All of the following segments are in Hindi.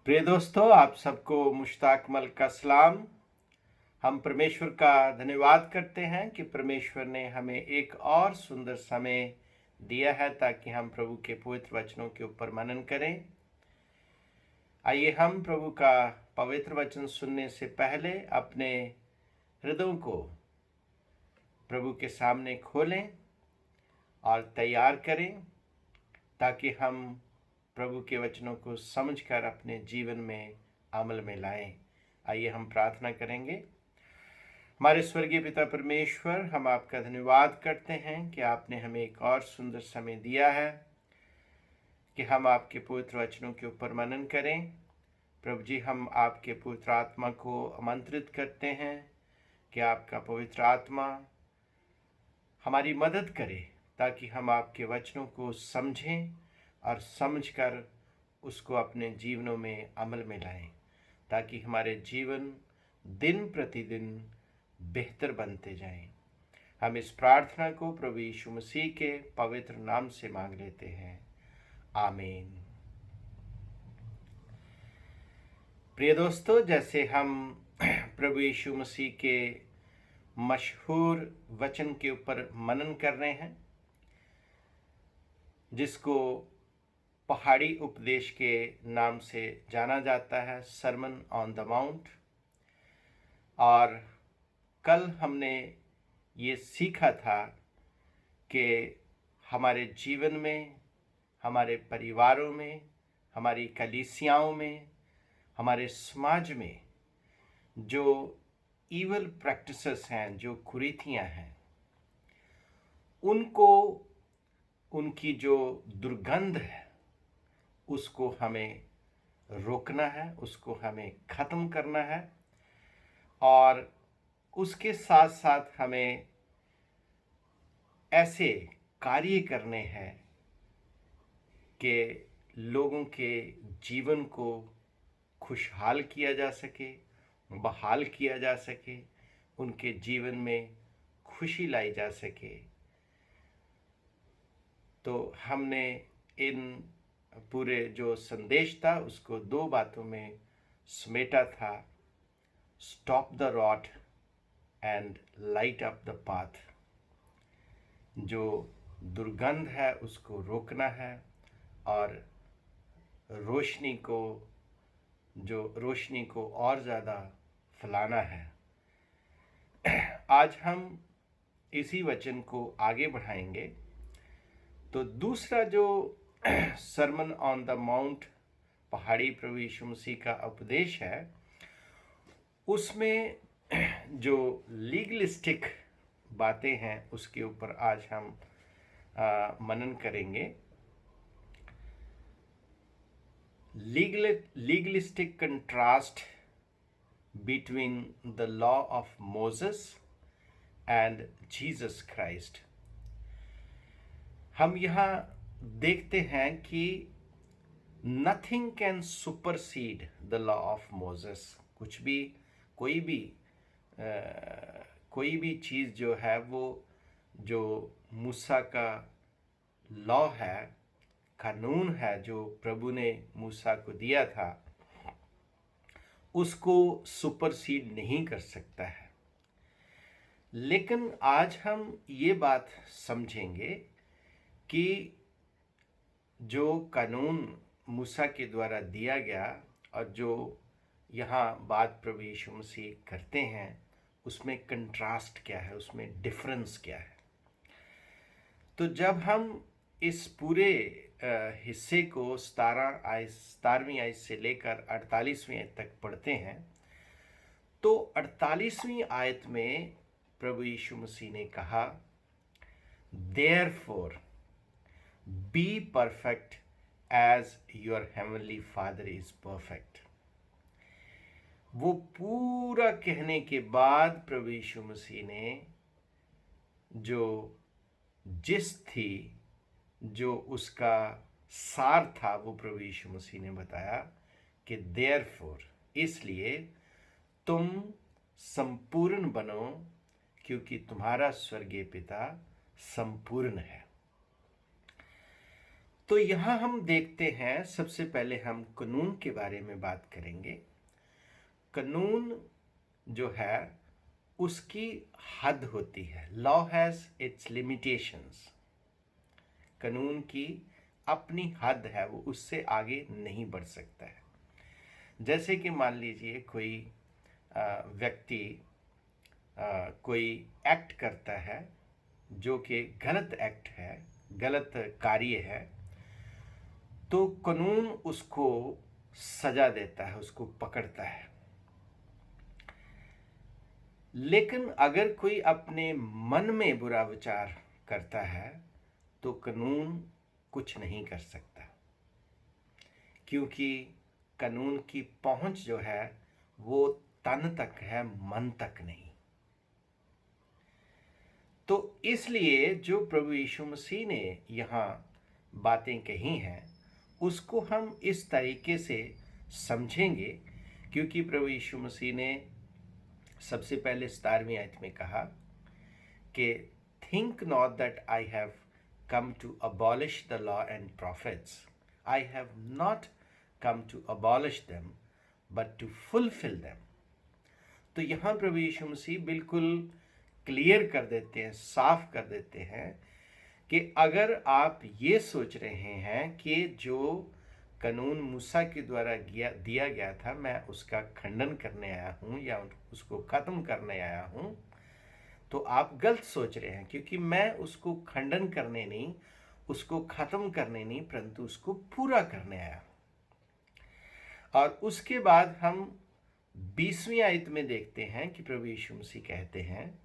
प्रिय दोस्तों, आप सबको मुश्ताक मल का सलाम। हम परमेश्वर का धन्यवाद करते हैं कि परमेश्वर ने हमें एक और सुंदर समय दिया है ताकि हम प्रभु के पवित्र वचनों के ऊपर मनन करें। आइए हम प्रभु का पवित्र वचन सुनने से पहले अपने हृदयों को प्रभु के सामने खोलें और तैयार करें ताकि हम प्रभु के वचनों को समझकर अपने जीवन में अमल में लाएं। आइए हम प्रार्थना करेंगे। हमारे स्वर्गीय पिता परमेश्वर, हम आपका धन्यवाद करते हैं कि आपने हमें एक और सुंदर समय दिया है कि हम आपके पवित्र वचनों के ऊपर मनन करें। प्रभु जी, हम आपके पवित्र आत्मा को आमंत्रित करते हैं कि आपका पवित्र आत्मा हमारी मदद करे ताकि हम आपके वचनों को समझें और समझकर उसको अपने जीवनों में अमल में लाएं, ताकि हमारे जीवन दिन प्रतिदिन बेहतर बनते जाएं। हम इस प्रार्थना को प्रभु यीशु मसीह के पवित्र नाम से मांग लेते हैं, आमीन। प्रिय दोस्तों, जैसे हम प्रभु यीशु मसीह के मशहूर वचन के ऊपर मनन कर रहे हैं, जिसको पहाड़ी उपदेश के नाम से जाना जाता है, सरमन ऑन द माउंट। और कल हमने ये सीखा था कि हमारे जीवन में, हमारे परिवारों में, हमारी कलीसियाओं में, हमारे समाज में जो ईवल प्रैक्टिसेस हैं, जो कुरीतियां हैं, उनको, उनकी जो दुर्गंध है, उसको हमें रोकना है, उसको हमें ख़त्म करना है। और उसके साथ साथ हमें ऐसे कार्य करने हैं कि लोगों के जीवन को खुशहाल किया जा सके, बहाल किया जा सके, उनके जीवन में खुशी लाई जा सके। तो हमने इन पूरे जो संदेश था उसको दो बातों में समेटा था, stop the rot and light up the path. जो दुर्गंध है उसको रोकना है और रोशनी को और ज़्यादा फैलाना है। आज हम इसी वचन को आगे बढ़ाएंगे। तो दूसरा जो सरमन ऑन द माउंट, पहाड़ी प्रभु यीशु मसीह का उपदेश है, उसमें जो लीगलिस्टिक बातें हैं उसके ऊपर आज हम मनन करेंगे। Legalistic contrast between the law of Moses and Jesus Christ. हम यहाँ देखते हैं कि nothing can supersede the law of Moses. कुछ भी, कोई भी चीज़ जो है, वो जो मूसा का लॉ है, कानून है जो प्रभु ने मूसा को दिया था, उसको सुपरसीड नहीं कर सकता है। लेकिन आज हम ये बात समझेंगे कि जो कानून मूसा के द्वारा दिया गया और जो यहाँ बात प्रभु यीशु मसीह करते हैं, उसमें कंट्रास्ट क्या है, उसमें डिफरेंस क्या है। तो जब हम इस पूरे हिस्से को 17वीं आयत से लेकर 48वीं आयत तक पढ़ते हैं, तो 48वीं आयत में प्रभु यीशु मसीह ने कहा, Therefore be perfect as your heavenly Father is perfect। वो पूरा कहने के बाद प्रभु यीशु मसीह ने जो उसका सार था, वो प्रभु यीशु मसीह ने बताया कि देयरफॉर, इसलिए तुम संपूर्ण बनो क्योंकि तुम्हारा स्वर्गीय पिता संपूर्ण है। तो यहाँ हम देखते हैं, सबसे पहले हम कानून के बारे में बात करेंगे। कानून जो है उसकी हद होती है। Law has its limitations. कानून की अपनी हद है, वो उससे आगे नहीं बढ़ सकता है। जैसे कि मान लीजिए कोई व्यक्ति कोई एक्ट करता है जो कि गलत एक्ट है, गलत कार्य है, तो कानून उसको सजा देता है, उसको पकड़ता है। लेकिन अगर कोई अपने मन में बुरा विचार करता है तो कानून कुछ नहीं कर सकता, क्योंकि कानून की पहुंच जो है वो तन तक है, मन तक नहीं। तो इसलिए जो प्रभु यीशु मसीह ने यहाँ बातें कही हैं उसको हम इस तरीके से समझेंगे, क्योंकि प्रभु यीशु मसीह ने सबसे पहले 17वीं आयत में कहा कि think not that I have come to abolish the law and prophets. I have not come to abolish them, but to fulfill them. तो यहाँ प्रभु यीशु मसीह बिल्कुल क्लियर कर देते हैं, साफ कर देते हैं कि अगर आप ये सोच रहे हैं कि जो कानून मूसा के द्वारा दिया गया था मैं उसका खंडन करने आया हूँ या उसको ख़त्म करने आया हूँ, तो आप गलत सोच रहे हैं, क्योंकि मैं उसको खंडन करने नहीं, उसको ख़त्म करने नहीं, परंतु उसको पूरा करने आया। और उसके बाद हम 20वीं आयत में देखते हैं कि प्रभु यीशु मसीह कहते हैं,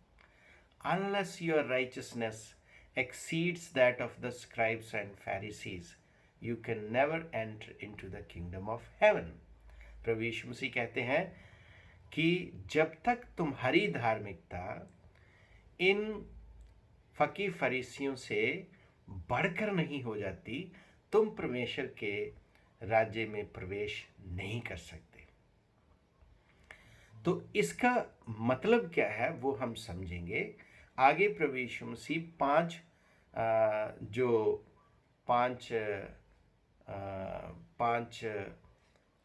unless your righteousness exceeds that of the scribes and Pharisees, you can never enter into the kingdom of heaven. प्रभु यीशु मसीह कहते हैं कि जब तक तुम्हारी धार्मिकता इन फकी फरीसियों से बढ़कर नहीं हो जाती, तुम परमेश्वर के राज्य में प्रवेश नहीं कर सकते। तो इसका मतलब क्या है वो हम समझेंगे आगे। प्रभु यीशु मसीह पांच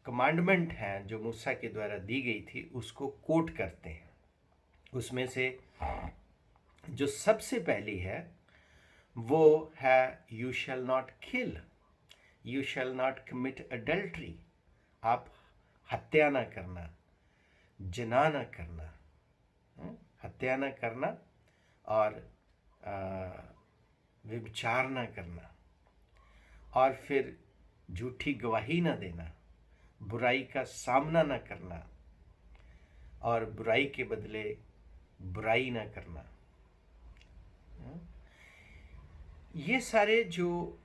कमांडमेंट हैं जो मूसा के द्वारा दी गई थी उसको कोट करते हैं। उसमें से जो सबसे पहली है वो है you shall not kill, you shall not commit adultery. आप हत्या ना करना, जना ना करना, हत्या ना करना और व्यभिचार ना करना, और फिर झूठी गवाही ना देना, बुराई का सामना ना करना और बुराई के बदले बुराई ना करना। ये सारे जो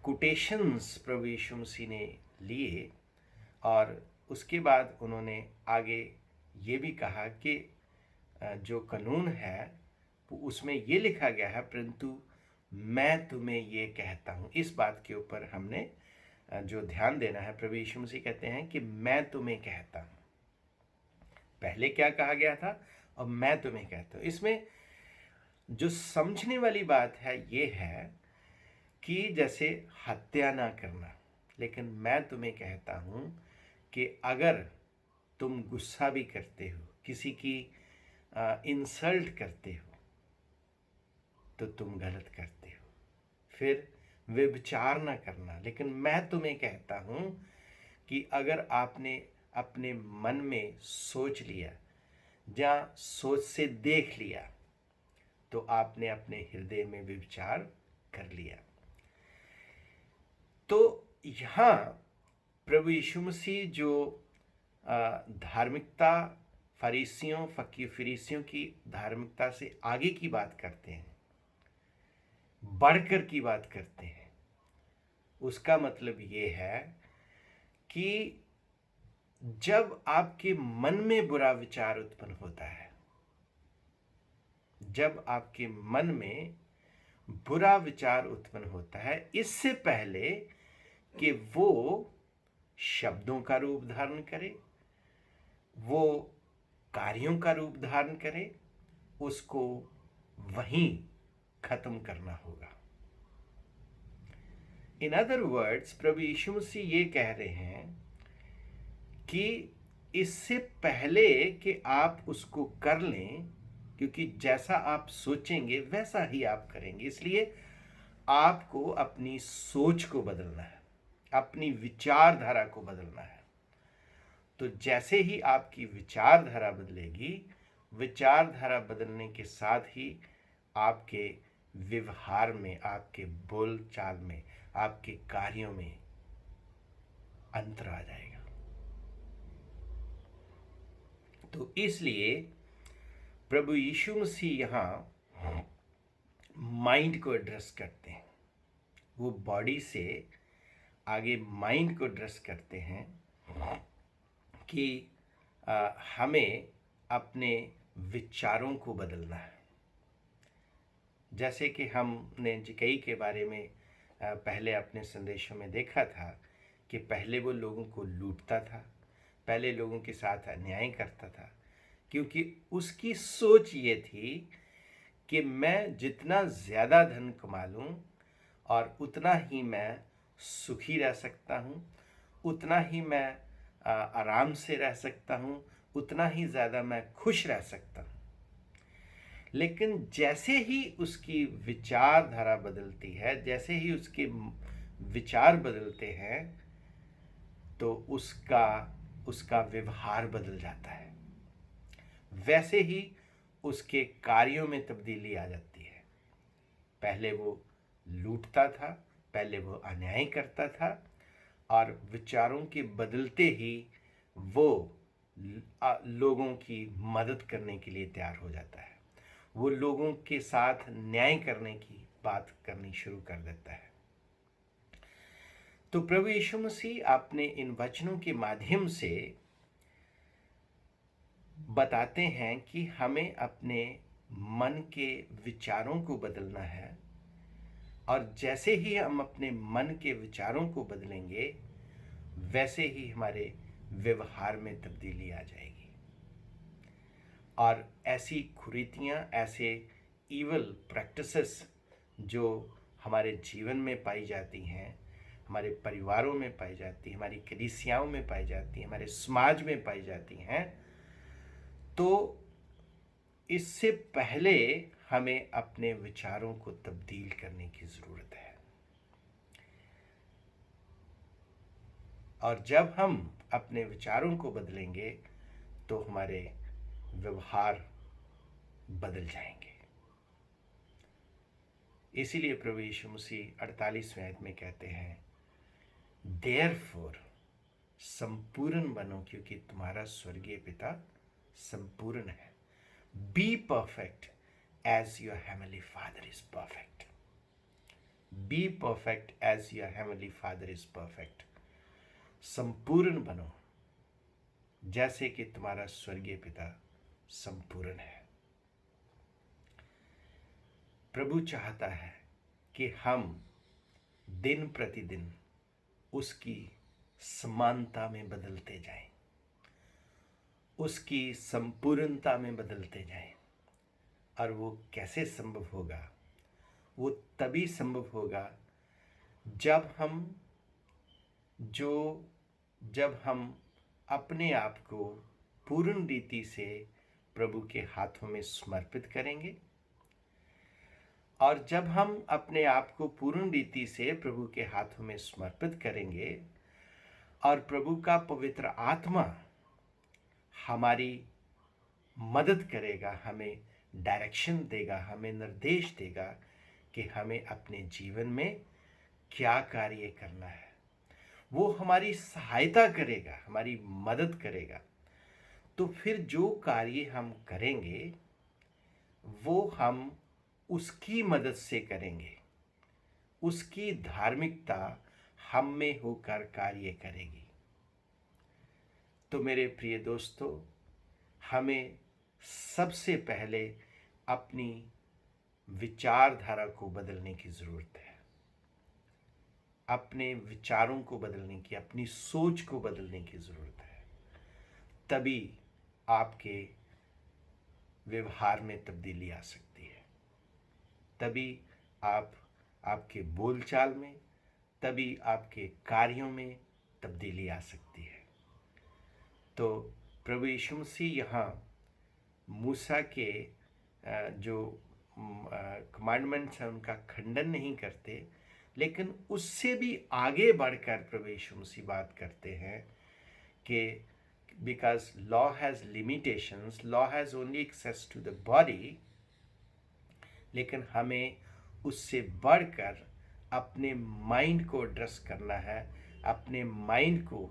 कोटेशंस प्रभु यीशु मसीह ने लिए, और उसके बाद उन्होंने आगे ये भी कहा कि जो कानून है उसमें ये लिखा गया है, परंतु मैं तुम्हें ये कहता हूँ। इस बात के ऊपर हमने जो ध्यान देना है, प्रभु यीशु मसीह कहते हैं कि मैं तुम्हें कहता हूँ। पहले क्या कहा गया था और मैं तुम्हें कहता हूँ। इसमें जो समझने वाली बात है ये है कि जैसे हत्या ना करना, लेकिन मैं तुम्हें कहता हूँ कि अगर तुम गुस्सा भी करते हो, किसी की इंसल्ट करते हो, तो तुम गलत करते हो। फिर व्यभिचार ना करना, लेकिन मैं तुम्हें कहता हूँ कि अगर आपने अपने मन में सोच लिया या सोच से देख लिया तो आपने अपने हृदय में व्यभिचार कर लिया। तो यहाँ प्रभु यीशु मसीह जो धार्मिकता फरीसियों की धार्मिकता से आगे की बात करते हैं, बढ़कर की बात करते हैं, उसका मतलब ये है कि जब आपके मन में बुरा विचार उत्पन्न होता है, जब आपके मन में बुरा विचार उत्पन्न होता है, इससे पहले कि वो शब्दों का रूप धारण करे, वो कार्यों का रूप धारण करे, उसको वहीं खत्म करना होगा। इन अदर वर्ड्स प्रभु यीशु मसीह ये कह रहे हैं कि इससे पहले कि आप उसको कर लें, क्योंकि जैसा आप सोचेंगे वैसा ही आप करेंगे, इसलिए आपको अपनी सोच को बदलना है, अपनी विचारधारा को बदलना है। तो जैसे ही आपकी विचारधारा बदलेगी, विचारधारा बदलने के साथ ही आपके व्यवहार में, आपके बोल चाल में, आपके कार्यों में अंतर आ जाएगा। तो इसलिए प्रभु यीशु मसीह यहाँ माइंड को एड्रेस करते हैं, वो बॉडी से आगे माइंड को एड्रेस करते हैं कि हमें अपने विचारों को बदलना है। जैसे कि हमने जिकई के बारे में पहले अपने संदेशों में देखा था कि पहले वो लोगों को लूटता था, पहले लोगों के साथ अन्याय करता था, क्योंकि उसकी सोच ये थी कि मैं जितना ज़्यादा धन कमा लूँ और उतना ही मैं सुखी रह सकता हूँ, उतना ही मैं आराम से रह सकता हूँ, उतना ही ज़्यादा मैं खुश रह सकता हूँ। लेकिन जैसे ही उसकी विचारधारा बदलती है, जैसे ही उसके विचार बदलते हैं, तो उसका व्यवहार बदल जाता है। वैसे ही उसके कार्यों में तब्दीली आ जाती है। पहले वो लूटता था, पहले वो अन्याय करता था, और विचारों के बदलते ही वो लोगों की मदद करने के लिए तैयार हो जाता है। वो लोगों के साथ न्याय करने की बात करनी शुरू कर देता है। तो प्रभु यीशु मसीह अपने इन वचनों के माध्यम से बताते हैं कि हमें अपने मन के विचारों को बदलना है, और जैसे ही हम अपने मन के विचारों को बदलेंगे, वैसे ही हमारे व्यवहार में तब्दीली आ जाएगी। और ऐसी कुरीतियाँ, ऐसे ईवल प्रैक्टिसेस जो हमारे जीवन में पाई जाती हैं, हमारे परिवारों में पाई जाती हैं, हमारी कलीसियाओं में पाई जाती हैं, हमारे समाज में पाई जाती हैं, तो इससे पहले हमें अपने विचारों को तब्दील करने की ज़रूरत है। और जब हम अपने विचारों को बदलेंगे तो हमारे व्यवहार बदल जाएंगे। इसीलिए प्रभु यीशु मसीह 48वें आयत में कहते हैं, देयरफॉर संपूर्ण बनो, क्योंकि तुम्हारा स्वर्गीय पिता संपूर्ण है। Be perfect as your heavenly father is perfect. Be perfect as your heavenly father is perfect. संपूर्ण बनो जैसे कि तुम्हारा स्वर्गीय पिता संपूर्ण है। प्रभु चाहता है कि हम दिन प्रतिदिन उसकी समानता में बदलते जाएं, उसकी संपूर्णता में बदलते जाएं। और वो कैसे संभव होगा? वो तभी संभव होगा जब हम अपने आप को पूर्ण रीति से प्रभु के हाथों में समर्पित करेंगे। और जब हम अपने आप को पूर्ण रीति से प्रभु के हाथों में समर्पित करेंगे और प्रभु का पवित्र आत्मा हमारी मदद करेगा, हमें डायरेक्शन देगा, हमें निर्देश देगा कि हमें अपने जीवन में क्या कार्य करना है। वो हमारी सहायता करेगा, हमारी मदद करेगा। तो फिर जो कार्य हम करेंगे वो हम उसकी मदद से करेंगे, उसकी धार्मिकता हम में होकर कार्य करेगी। तो मेरे प्रिय दोस्तों, हमें सबसे पहले अपनी विचारधारा को बदलने की ज़रूरत है, अपने विचारों को बदलने की, अपनी सोच को बदलने की ज़रूरत है। तभी आपके व्यवहार में तब्दीली आ सकती है, तभी आप आपके बोलचाल में, तभी आपके कार्यों में तब्दीली आ सकती है। तो प्रभु यीशु मसीह यहाँ मूसा के जो कमांडमेंट्स हैं उनका खंडन नहीं करते, लेकिन उससे भी आगे बढ़कर प्रभु यीशु मसीह बात करते हैं कि because law has limitations, law has only access to the body, लेकिन हमें उससे बढ़कर अपने माइंड को एड्रेस करना है, अपने माइंड को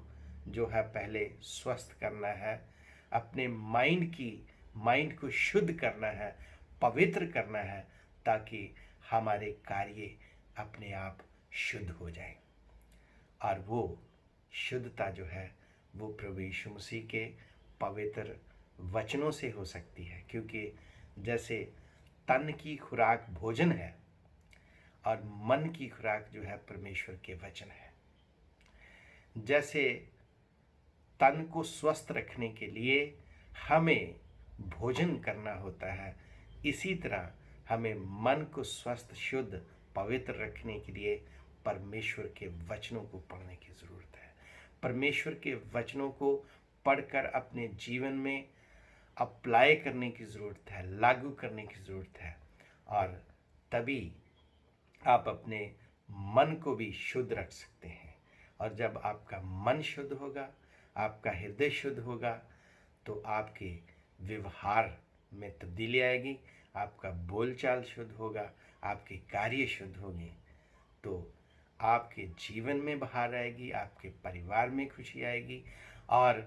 जो है पहले स्वस्थ करना है, अपने माइंड को शुद्ध करना है, पवित्र करना है, ताकि हमारे कार्य अपने आप शुद्ध हो जाएं। और वो शुद्धता जो है वो प्रभु यीशु मसीह के पवित्र वचनों से हो सकती है, क्योंकि जैसे तन की खुराक भोजन है और मन की खुराक जो है परमेश्वर के वचन है। जैसे तन को स्वस्थ रखने के लिए हमें भोजन करना होता है, इसी तरह हमें मन को स्वस्थ, शुद्ध, पवित्र रखने के लिए परमेश्वर के वचनों को पढ़ने की ज़रूरत है। परमेश्वर के वचनों को पढ़कर अपने जीवन में अप्लाई करने की ज़रूरत है, लागू करने की ज़रूरत है, और तभी आप अपने मन को भी शुद्ध रख सकते हैं। और जब आपका मन शुद्ध होगा, आपका हृदय शुद्ध होगा, तो आपके व्यवहार में तब्दीली आएगी, आपका बोलचाल शुद्ध होगा, आपके कार्य शुद्ध होंगे, तो आपके जीवन में बहार आएगी, आपके परिवार में खुशी आएगी, और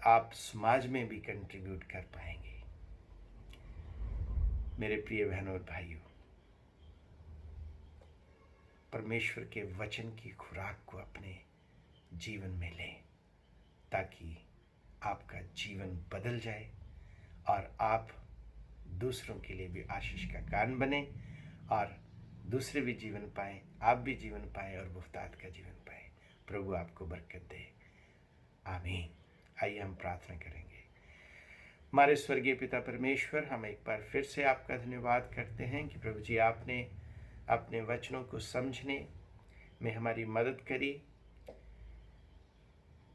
आप समाज में भी कंट्रीब्यूट कर पाएंगे। मेरे प्रिय बहनों और भाइयों, परमेश्वर के वचन की खुराक को अपने जीवन में लें, ताकि आपका जीवन बदल जाए और आप दूसरों के लिए भी आशीष का कारण बने, और दूसरे भी जीवन पाएं, आप भी जीवन पाएं, और मुफ्ताद का जीवन पाएं। प्रभु आपको बरकत दे। आमीन। आइए हम प्रार्थना करेंगे। हमारे स्वर्गीय पिता परमेश्वर, हम एक बार फिर से आपका धन्यवाद करते हैं कि प्रभु जी आपने अपने वचनों को समझने में हमारी मदद करी।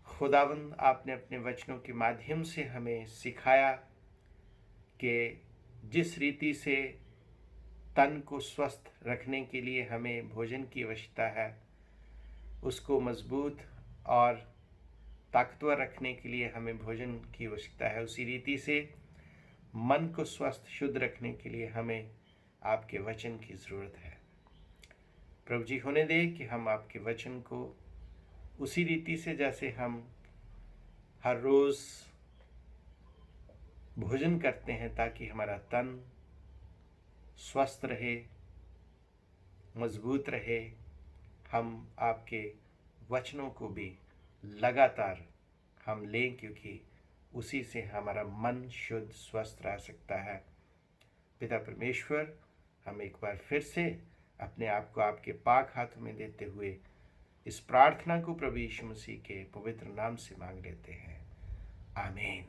खुदावंद, आपने अपने वचनों के माध्यम से हमें सिखाया कि जिस रीति से तन को स्वस्थ रखने के लिए हमें भोजन की आवश्यकता है, उसको मजबूत और ताकतवर रखने के लिए हमें भोजन की आवश्यकता है, उसी रीति से मन को स्वस्थ, शुद्ध रखने के लिए हमें आपके वचन की ज़रूरत है। प्रभु जी, होने दे कि हम आपके वचन को उसी रीति से, जैसे हम हर रोज़ भोजन करते हैं ताकि हमारा तन स्वस्थ रहे, मजबूत रहे, हम आपके वचनों को भी लगातार हम लें, क्योंकि उसी से हमारा मन शुद्ध, स्वस्थ रह सकता है। पिता परमेश्वर, हम एक बार फिर से अपने आप को आपके पाक हाथों में देते हुए इस प्रार्थना को प्रभु यीशु मसीह के पवित्र नाम से मांग लेते हैं। आमीन।